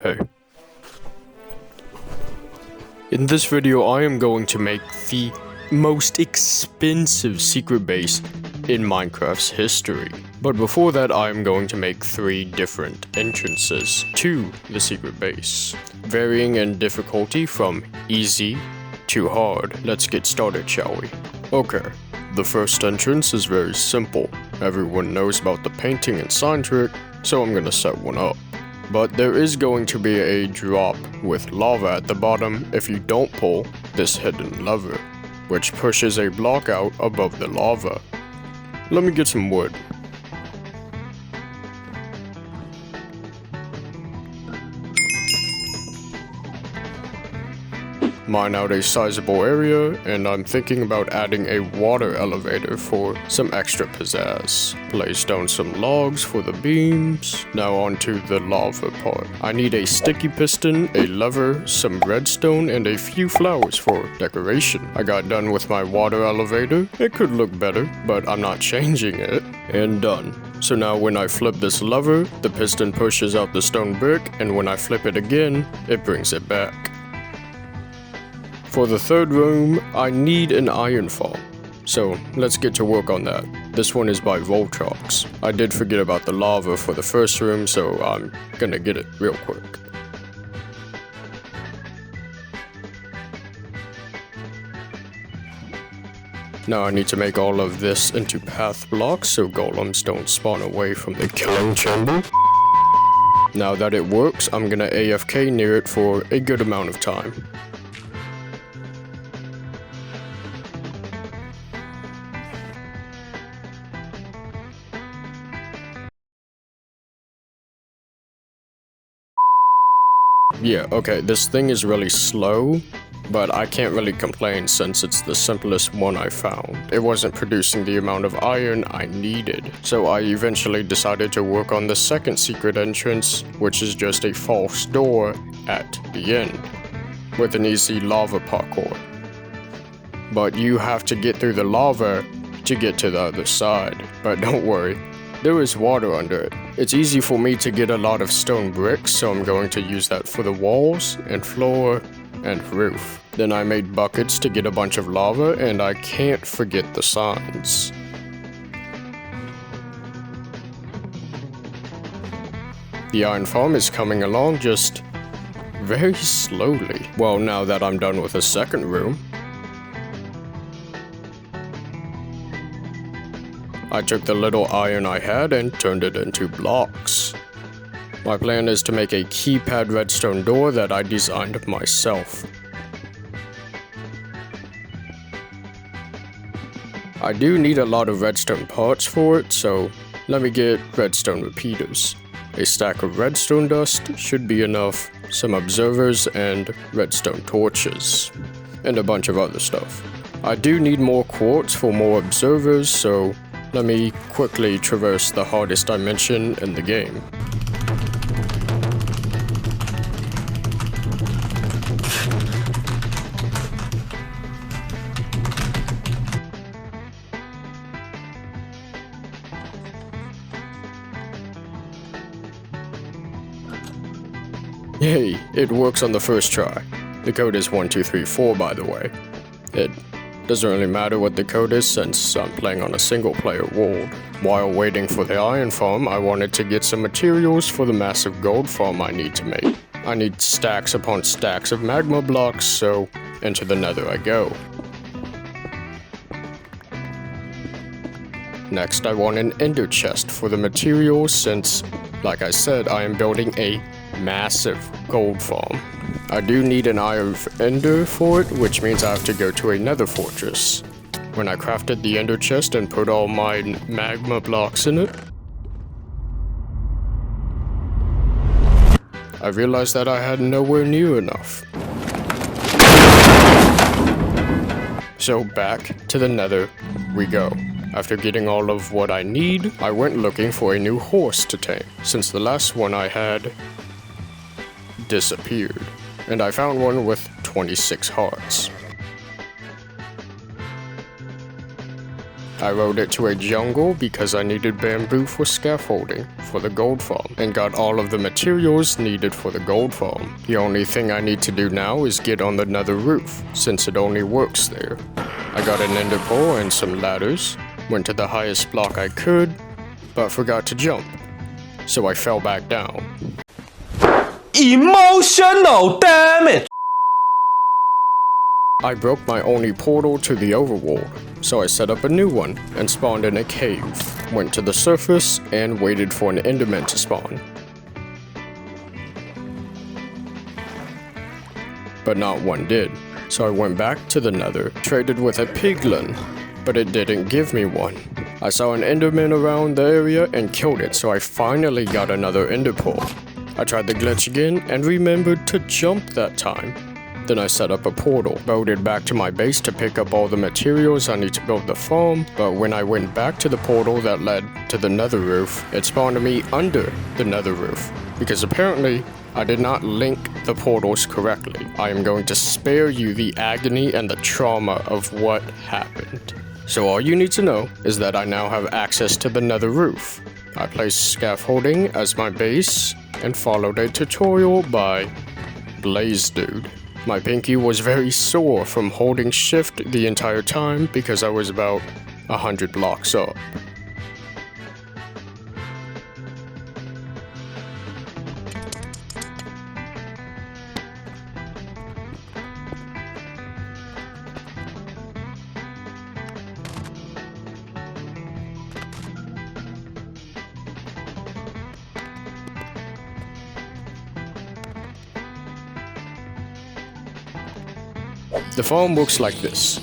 Hey. In this video, I am going to make the most expensive secret base in Minecraft's history. But before that, I am going to make 3 different entrances to the secret base, varying in difficulty from easy to hard. Let's get started, shall we? Okay, the first entrance is very simple. Everyone knows about the painting and sign trick, so I'm gonna set one up. But there is going to be a drop with lava at the bottom if you don't pull this hidden lever, which pushes a block out above the lava. Let me get some wood. Mine out a sizable area, and I'm thinking about adding a water elevator for some extra pizzazz. Place down some logs for the beams. Now onto the lava part. I need a sticky piston, a lever, some redstone, and a few flowers for decoration. I got done with my water elevator. It could look better, but I'm not changing it. And done. So now when I flip this lever, the piston pushes out the stone brick, and when I flip it again, it brings it back. For the third room, I need an iron farm. So let's get to work on that. This one is by Voltrox. I did forget about the lava for the first room, so I'm gonna get it real quick. Now I need to make all of this into path blocks so golems don't spawn away from the killing chamber. Now that it works, I'm gonna AFK near it for a good amount of time. Yeah, okay, this thing is really slow, but I can't really complain since it's the simplest one I found. It wasn't producing the amount of iron I needed, so I eventually decided to work on the second secret entrance, which is just a false door at the end, with an easy lava parkour. But you have to get through the lava to get to the other side, but don't worry. There is water under it. It's easy for me to get a lot of stone bricks, so I'm going to use that for the walls and floor and roof. Then I made buckets to get a bunch of lava, and I can't forget the signs. The iron farm is coming along just very slowly. Well, now that I'm done with the second room, I took the little iron I had and turned it into blocks. My plan is to make a keypad redstone door that I designed myself. I do need a lot of redstone parts for it, so let me get redstone repeaters. A stack of redstone dust should be enough, some observers and redstone torches, and a bunch of other stuff. I do need more quartz for more observers, so let me quickly traverse the hardest dimension in the game. Yay, it works on the first try. The code is 1234, by the way. It doesn't really matter what the code is since I'm playing on a single player world. While waiting for the iron farm, I wanted to get some materials for the massive gold farm I need to make. I need stacks upon stacks of magma blocks, so into the nether I go. Next, I want an ender chest for the materials since, like I said, I am building a massive gold farm. I do need an eye of ender for it, which means I have to go to a nether fortress. When I crafted the ender chest and put all my magma blocks in it, I realized that I had nowhere near enough. So back to the nether we go. After getting all of what I need, I went looking for a new horse to tame, since the last one I had disappeared, and I found one with 26 hearts. I rode it to a jungle because I needed bamboo for scaffolding for the gold farm and got all of the materials needed for the gold farm. The only thing I need to do now is get on the nether roof since it only works there. I got an ender pearl and some ladders, went to the highest block I could, but forgot to jump, so I fell back down. Emotional damage! I broke my only portal to the overworld, so I set up a new one and spawned in a cave, went to the surface, and waited for an enderman to spawn. But not one did, so I went back to the nether, traded with a piglin, but it didn't give me one. I saw an enderman around the area and killed it, so I finally got another ender pearl. I tried the glitch again and remembered to jump that time. Then I set up a portal, boated back to my base to pick up all the materials I need to build the farm, but when I went back to the portal that led to the nether roof, it spawned me under the nether roof, because apparently I did not link the portals correctly. I am going to spare you the agony and the trauma of what happened. So all you need to know is that I now have access to the nether roof. I placed scaffolding as my base and followed a tutorial by Blaze Dude. My pinky was very sore from holding shift the entire time because I was about 100 blocks up. The farm looks like this.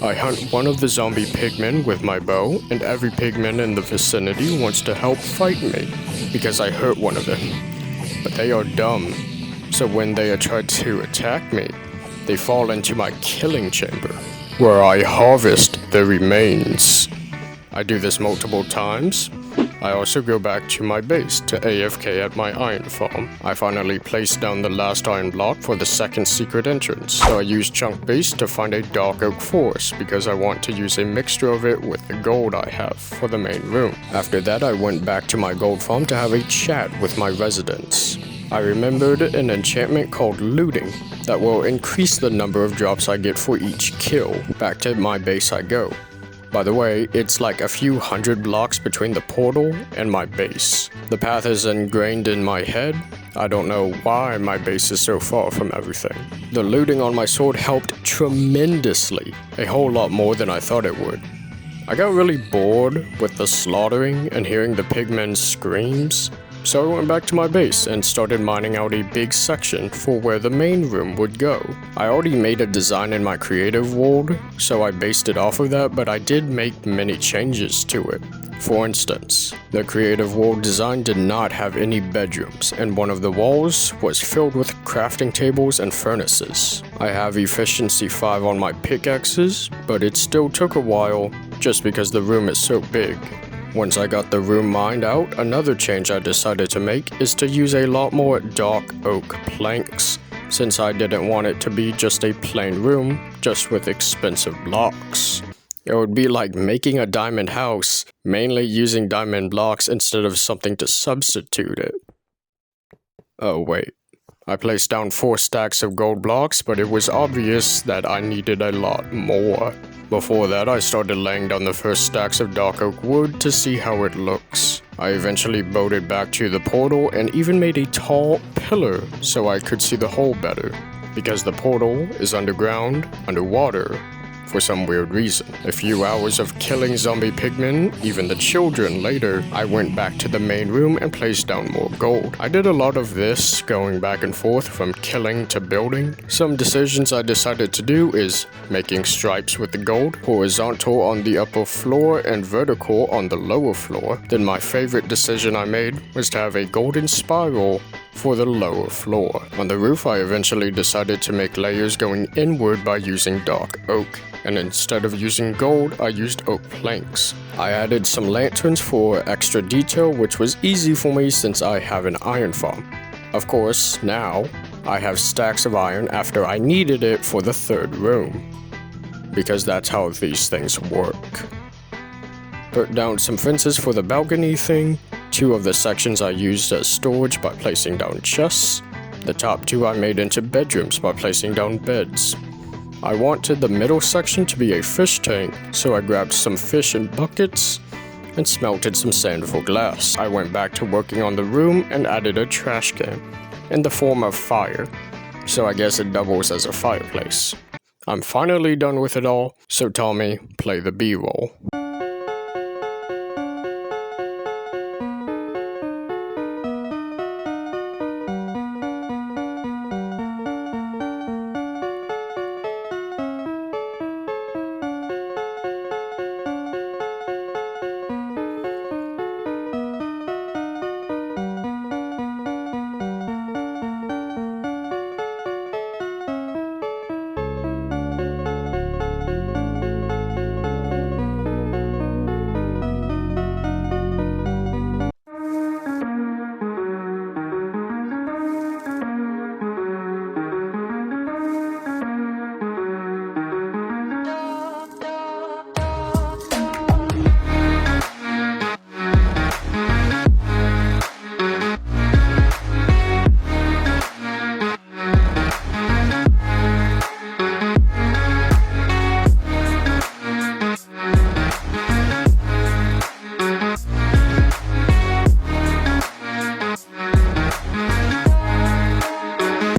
I hunt one of the zombie pigmen with my bow, and every pigman in the vicinity wants to help fight me because I hurt one of them. But they are dumb, so when they try to attack me, they fall into my killing chamber, where I harvest their remains. I do this multiple times. I also go back to my base to AFK at my iron farm. I finally placed down the last iron block for the second secret entrance, so I used chunk base to find a dark oak forest because I want to use a mixture of it with the gold I have for the main room. After that, I went back to my gold farm to have a chat with my residents. I remembered an enchantment called looting that will increase the number of drops I get for each kill. Back to my base I go. By the way, it's like a few hundred blocks between the portal and my base. The path is ingrained in my head. I don't know why my base is so far from everything. The looting on my sword helped tremendously, a whole lot more than I thought it would. I got really bored with the slaughtering and hearing the pigmen's screams, so I went back to my base and started mining out a big section for where the main room would go. I already made a design in my creative world, so I based it off of that, but I did make many changes to it. For instance, the creative world design did not have any bedrooms, and one of the walls was filled with crafting tables and furnaces. I have efficiency 5 on my pickaxes, but it still took a while just because the room is so big. Once I got the room mined out, another change I decided to make is to use a lot more dark oak planks, since I didn't want it to be just a plain room, just with expensive blocks. It would be like making a diamond house, mainly using diamond blocks instead of something to substitute it. Oh wait, I placed down 4 stacks of gold blocks, but it was obvious that I needed a lot more. Before that, I started laying down the first stacks of dark oak wood to see how it looks. I eventually boated back to the portal and even made a tall pillar so I could see the hole better, because the portal is underground, underwater, for some weird reason. A few hours of killing zombie pigmen, even the children later, I went back to the main room and placed down more gold. I did a lot of this, going back and forth from killing to building. Some decisions I decided to do is making stripes with the gold, horizontal on the upper floor and vertical on the lower floor. Then my favorite decision I made was to have a golden spiral for the lower floor. On the roof, I eventually decided to make layers going inward by using dark oak, and instead of using gold, I used oak planks. I added some lanterns for extra detail, which was easy for me since I have an iron farm. Of course, now I have stacks of iron after I needed it for the third room, because that's how these things work. Put down some fences for the balcony thing. 2 of the sections I used as storage by placing down chests. The top 2 I made into bedrooms by placing down beds. I wanted the middle section to be a fish tank, so I grabbed some fish in buckets and smelted some sand for glass. I went back to working on the room and added a trash can in the form of fire, so I guess it doubles as a fireplace. I'm finally done with it all, so Tommy, play the B-roll.